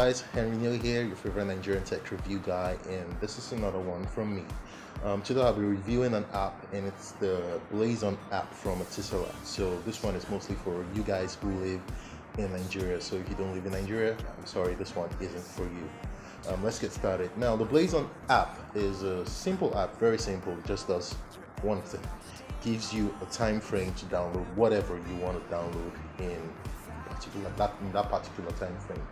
guys, Henry Neal here, your favorite Nigerian tech review guy, and this is another one from me. Today I'll be reviewing an app, and it's the BlazeOn app from Etisalat. So this one is mostly for you guys who live in Nigeria. So if you don't live in Nigeria, I'm sorry, this one isn't for you. Let's get started. Now, the BlazeOn app is a simple app, very simple. It just does one thing. Gives you a time frame to download whatever you want to download in that particular time frame.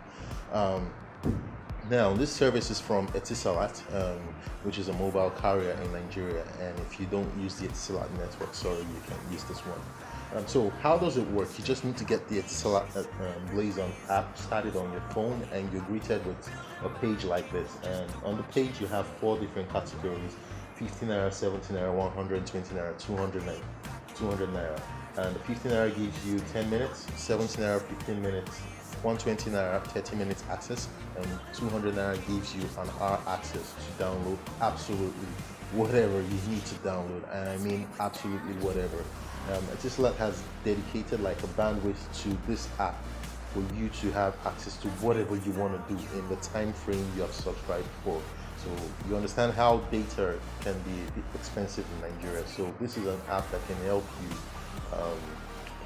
Now, this service is from Etisalat, which is a mobile carrier in Nigeria, and if you don't use the Etisalat network, sorry, you can't use this one. So how does it work? You just need to get the Etisalat BlazeOn app started on your phone, and you're greeted with a page like this. And on the page you have 4 different categories: 50 naira, 70 naira, 120 naira, 200 naira. And the 50 naira gives you 10 minutes, 70 naira 15 minutes, 120 naira 30 minutes access, and 200 naira gives you an hour access to download absolutely whatever you need to download, and I mean absolutely whatever. Etisalat has dedicated like a bandwidth to this app for you to have access to whatever you want to do in the time frame you have subscribed for. So you understand how data can be a bit expensive in Nigeria. So this is an app that can help you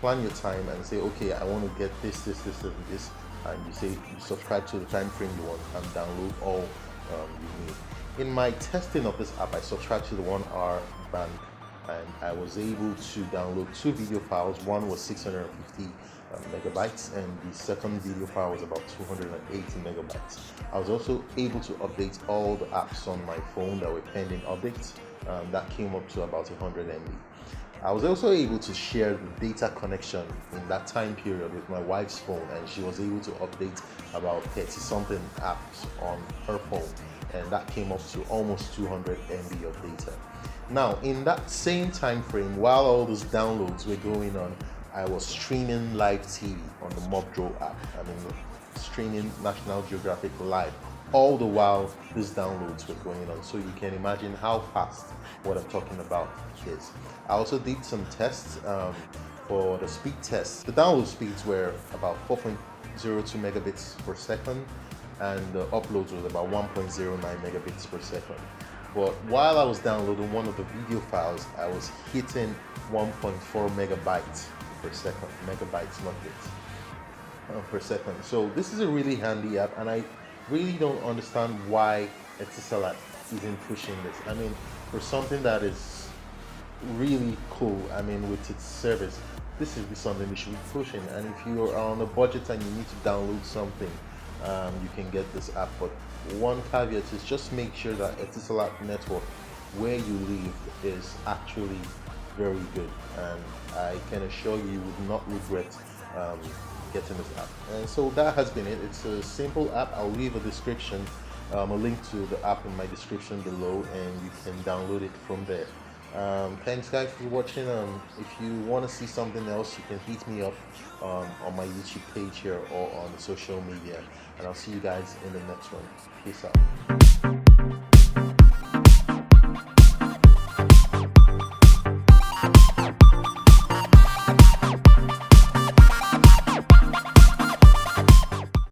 plan your time and say, okay, I want to get this, and you say you subscribe to the time frame you want and download all you need. In my testing of this app, I subscribed to the 1 hour band, and I was able to download 2 video files. One was 650 megabytes, and the second video file was about 280 megabytes. I was also able to update all the apps on my phone that were pending updates. That came up to about 100 MB. I was also able to share the data connection in that time period with my wife's phone, and she was able to update about 30 something apps on her phone, and that came up to almost 200 MB of data. Now, in that same time frame, while all those downloads were going on, I was streaming live TV on the Mobdro app. I mean, streaming National Geographic live, all the while these downloads were going on. So you can imagine how fast what I'm talking about is. I also did some tests for the speed tests. The download speeds were about 4.02 megabits per second, and the uploads was about 1.09 megabits per second. But while I was downloading one of the video files, I was hitting 1.4 megabytes per second. Megabytes, not bits, per second. So this is a really handy app, and I really don't understand why Etisalat isn't pushing this. I mean, for something that is really cool, I mean, with its service, this is something we should be pushing. And if you are on a budget and you need to download something, you can get this app. But one caveat is just make sure that Etisalat network where you live is actually very good, and I can assure you would not regret getting this app. And so that has been it. It's a simple app. I'll leave a description, a link to the app in my description below, and you can download it from there. Thanks guys for watching. If you want to see something else, you can hit me up on my YouTube page here or on social media, and I'll see you guys in the next one. Peace out.